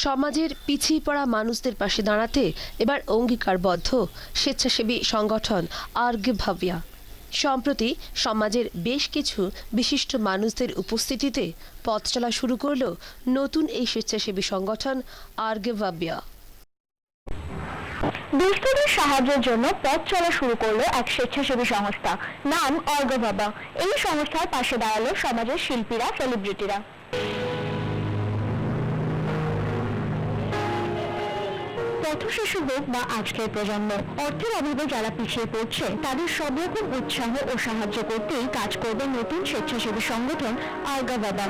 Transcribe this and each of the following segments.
সমাজের পিছিয়ে পড়া মানুষদের পাশে দাঁড়াতে এবার অঙ্গীকারবদ্ধ স্বেচ্ছাসেবী সংগঠন আর্গে ভাবিয়া। সম্প্রতি সমাজের বেশ কিছু বিশিষ্ট মানুষদের উপস্থিতিতে পথ চলা শুরু করল নতুন এই স্বেচ্ছাসেবী সংগঠন আর্গে ভাবিয়া। দুস্থদের সাহায্যের জন্য পথ চলা শুরু করলো এক স্বেচ্ছাসেবী সংস্থা, নাম আর্গে ভাবিয়া। এই সংস্থার পাশে দাঁড়ালো সমাজের শিল্পীরা, সেলিব্রিটিরা। পথশিশু হোক বা আজকের প্রজন্ম, অর্থের অভাবে যারা পিছিয়ে পড়ছে তাদের সব রকম উৎসাহ ও সাহায্য করতেই কাজ করবে নতুন স্বেচ্ছাসেবী সংগঠন আর্গে ভাবিয়া।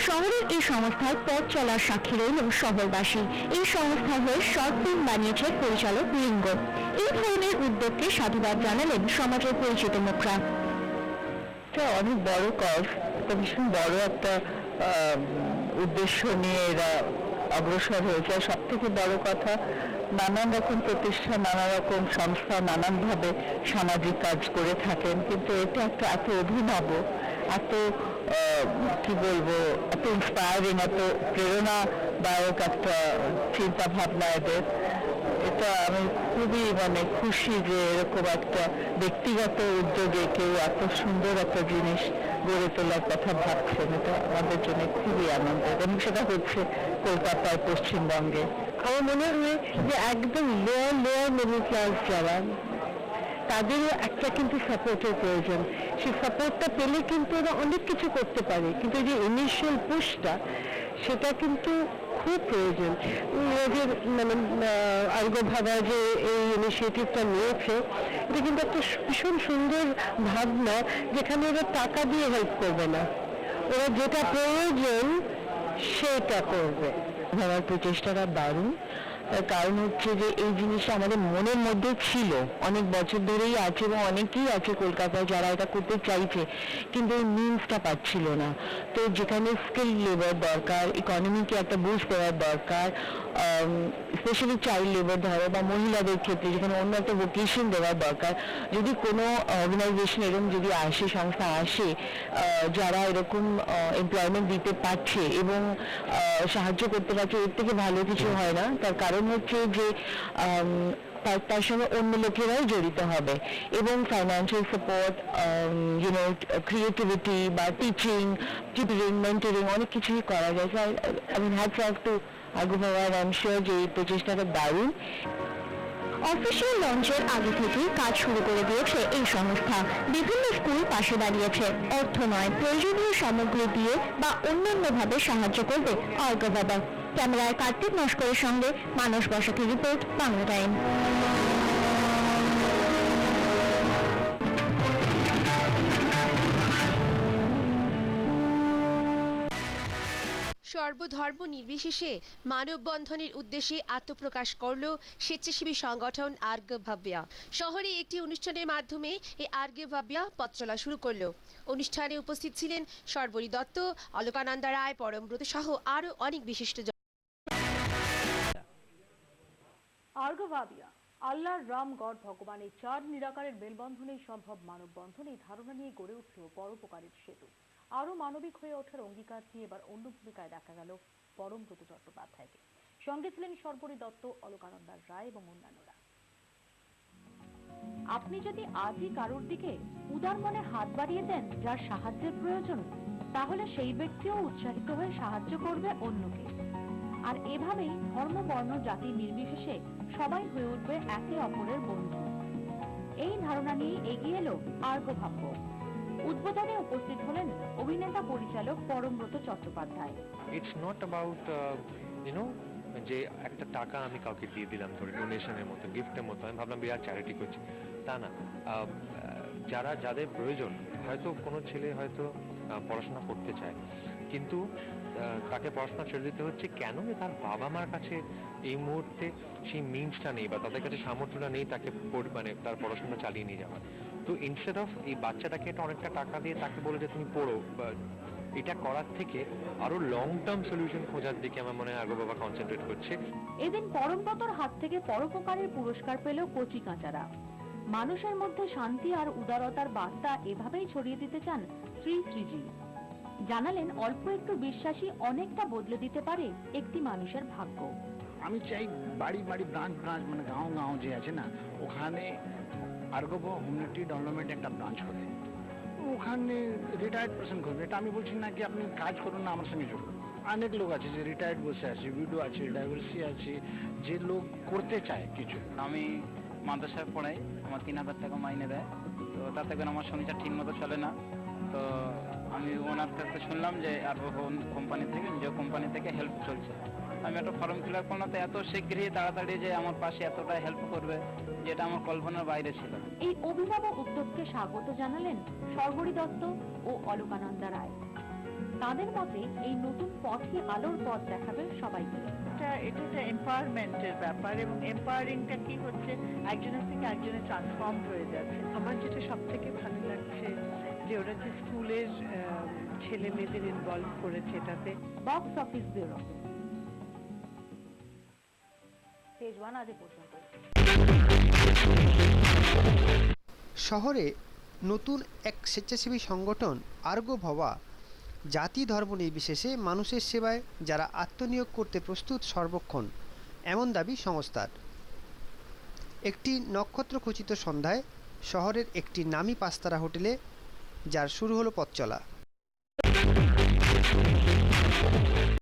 শহরের এই সংস্থার পথ চলার সাক্ষী রইল শহরবাসী। এই সংস্থার হয়ে শর্ট ফিল্ম বানিয়েছে পরিচালক রিঙ্গো। এই ধরনের উদ্যোগকে সাধুবাদ জানালেন সমাজের পরিচিত মুখরা। অনেক বড় কজ, ভীষণ বড় একটা উদ্দেশ্য নিয়ে এরা অগ্রসর হয়েছে। সব থেকে বড় কথা, নানান রকম প্রতিষ্ঠান, নানা রকম সংস্থা নানানভাবে সামাজিক কাজ করে থাকেন, কিন্তু এটা একটা এত অভিনব, এত কি বলবো, এত ইন্সপায়ারিং, এত প্রেরণাদায়ক একটা চিন্তা ভাবনা এদের। এটা আমি খুবই খুশি যে এরকম একটা ব্যক্তিগত উদ্যোগে কেউ এত সুন্দর একটা জিনিস গড়ে তোলার কথা ভাবছেন। এটা আমাদের জন্য খুবই আনন্দের, এবং সেটা হচ্ছে কলকাতায়, পশ্চিমবঙ্গে। আমার মনে হয় যে একদম লোয়ার মিডল ক্লাস যারা, তাদেরও একটা কিন্তু সাপোর্টের প্রয়োজন। সেই সাপোর্টটা পেলে কিন্তু ওরা অনেক কিছু করতে পারে, কিন্তু যে ইনিশিয়াল পুশটা, সেটা কিন্তু খুব প্রয়োজন। ওদের আর্গে ভাবিয়া যে এই ইনিশিয়েটিভটা নিয়েছে, এটা কিন্তু একটা ভীষণ সুন্দর ভাবনা, যেখানে ওরা টাকা দিয়ে হেল্প করবে না, ওরা যেটা প্রয়োজন সেটা করবে। ভাবার প্রচেষ্টাটা দারুণ। কারণ হচ্ছে যে এই জিনিসটা আমাদের মনের মধ্যে ছিল, অনেক বছর ধরেই আছে, এবং অনেকেই আছে কলকাতায় যারা এটা করতে চাইছে, কিন্তু এই মিনসটা পাচ্ছিল না। তো যেখানে স্কিল লেবার দরকার, ইকোনমিকে একটা বুস্ট দেওয়ার দরকার, স্পেশালি চাইল্ড লেবার ধরো বা মহিলাদের ক্ষেত্রে যেখানে অন্য একটা ভোকেশন দেওয়ার দরকার, যদি কোনো অর্গানাইজেশন এরকম যদি আসে, সংস্থা আসে যারা এরকম এমপ্লয়মেন্ট দিতে পারছে এবং সাহায্য করতে পারছে, এর থেকে ভালো কিছু হয় না। তার কারণ হচ্ছে যে তার সঙ্গে অন্য লোকেরাও জড়িত হবে, এবং ফাইন্যান্সিয়াল সাপোর্ট, ক্রিয়েটিভিটি বা টিচিং, টিউটরিং, মেন্টরিং, অনেক কিছুই করা যায়। হ্যাটস অফ টু আর্গে ভাবিয়া। আই এম শিওর যে এই প্রচেষ্টাটা দারুণ। অফিসিয়াল লঞ্চের আগে থেকেই কাজ শুরু করে দিয়েছে এই সংস্থা। বিভিন্ন স্কুল পাশে দাঁড়িয়েছে। অর্থ নয়, প্রয়োজনীয় সামগ্রী দিয়ে বা অন্যান্যভাবে সাহায্য করবে আর্গে ভাবিয়া। ক্যামেরায় কার্তিক নস্করের সঙ্গে মানস বসাকের রিপোর্ট, বাংলা টাইম। সর্বধর্ম নির্বিশেষে মানববন্ধনের উদ্দেশ্যে আত্মপ্রকাশ করল স্বেচ্ছাসেবী সংগঠন আর্গে ভাবিয়া। শহরে একটি অনুষ্ঠানের মাধ্যমে এই আর্গে ভাবিয়া পথ চলা শুরু করলো। অনুষ্ঠানে উপস্থিত ছিলেন সর্বরী দত্ত, অলকানন্দা রায়, পরমব্রত সহ আরও অনেক বিশিষ্ট। আর্গে ভাবিয়া, আল্লাহর রাম গড ভগবানের চার নিরাকারের মেলবন্ধনেই সম্ভব মানববন্ধন, এই ধারণা নিয়ে গড়ে উঠল পরোপকারের সেতু। আরো মানবিক হয়ে ওঠার অঙ্গীকার নিয়ে এবার অন্য ভূমিকায় দেখা গেল পরমব্রত চট্টোপাধ্যায়কে। সঙ্গে ছিলেন সর্বরী দত্ত, অলকানন্দা রায় এবং অন্যান্যরা। আপনি যদি আজই কারোর দিকে উদার মনে হাত বাড়িয়ে দেন যার সাহায্যের প্রয়োজন, তাহলে সেই ব্যক্তিও উৎসাহিত হয়ে সাহায্য করবে অন্যকে। আর এভাবেই ধর্ম, বর্ণ, জাতি নির্বিশেষে সবাই হয়ে উঠবে একে অপরের বন্ধু। এই ধারণা নিয়ে এগিয়ে এলো আর্গে ভাবিয়া। উদ্বোধনে উপস্থিত হলেন অভিনেতা পরিচালক Parambrata Chattopadhyay. It's not about যে একটা টাকা আমি কাউকে দিয়ে দিলাম, ধরে ডোনেশনের মতো, গিফটের মতো, আমি ভাবলাম বিরাট চ্যারিটি করছি, তা না। যাদের প্রয়োজন, হয়তো কোনো ছেলে হয়তো পড়াশোনা করতে চায়, কিন্তু তাকে পড়াশোনা ছেড়ে দিতে হচ্ছে কেন? তার বাবা মার কাছে এই মুহূর্তে সেই মিনসটা নেই, বা তাদের কাছে সামর্থ্যটা নেই তাকে তার পড়াশোনা চালিয়ে নিয়ে যাওয়ার। তো ইনস্টেড অফ এই বাচ্চাটাকে একটা অনেকটা টাকা দিয়ে তাকে বলে যে তুমি পড়ো, বা এটা করার থেকে আরো লং টার্ম সলিউশন খোঁজার দিকে আমার মনে হয় আর্গে ভাবিয়া কনসেন্ট্রেট করছে। এদিন পরমব্রতর হাত থেকে পরোপকারের পুরস্কার পেল কচি কাঁচারা। মানুষের মধ্যে শান্তি আর উদারতার বার্তা এভাবেই ছড়িয়ে দিতে চান শ্রী শ্রীজি। জানালেন অল্প একটু বিশ্বাসই অনেকটা বদলে দিতে পারে একটি মানুষের ভাগ্য। আমি চাই বাড়ি বাড়ি ব্রাঞ্চ মানে গাঁও যে আছে না, ওখানে আর্গব হোমিউনিটি ডেভেলপমেন্ট একটা ব্রাঞ্চ হবে, ওখানে রিটায়ার্ড পার্সন করবে। এটা আমি বলছি না কি আপনি কাজ করুন না আমার সঙ্গে জড়ুন, অনেক লোক আছে যে রিটায়ার্ড বসে আছে, উইডো আছে, ডাইভোর্সি আছে, যে লোক করতে চায় কিছু। আমি মাদ্রাসায় পড়াই, আমার 3000 টাকা মাইনে দেয়, তো তাতে করে আমার সংসার ঠিক মতো চলে না। তো আমি ওনার কাছে শুনলাম যে আর্গব কোম্পানি থেকে, নিজ কোম্পানি থেকে হেল্প চলছে। আমি একটা ফর্ম ফিল আপ করলাম, তো এত শীঘ্রই তাড়াতাড়ি যে আমার পাশে এতটা হেল্প করবে, যেটা আমার কল্পনার বাইরে ছিল। এই অভিনব উদ্যোগকে স্বাগত জানালেন সর্বরী দত্ত ও অলোকানন্দা রায়। তাদের মতে এই নতুন পথই আলোর পথ দেখাবে সবাইকে। এটা একটা এম্পাওয়ারমেন্টের ব্যাপার, এবং এম্পাওয়ারিংটা কি হচ্ছে, একজনের থেকে একজনে ট্রান্সফর্ম হয়ে যাচ্ছে। আমার যেটা সব থেকে ভালো লাগছে যে ওরা যে স্কুলের ছেলে মেয়েদের ইনভলভ করেছে এটাতে। বক্স অফিস ব্যুরো, পেজ 1 আজ এ পর্যন্ত। শহরে নতুন এক স্বেচ্ছাসেবী সংগঠন আর্গব হওয়া জাতি ধর্ম নির্বিশেষে মানুষের সেবায় যারা আত্মনিয়োগ করতে প্রস্তুত সর্বক্ষণ, এমন দাবি সংস্থার। একটি নক্ষত্রখচিত সন্ধ্যায় শহরের একটি নামী পাঁচতারা হোটেলে যার শুরু হলো পথ চলা।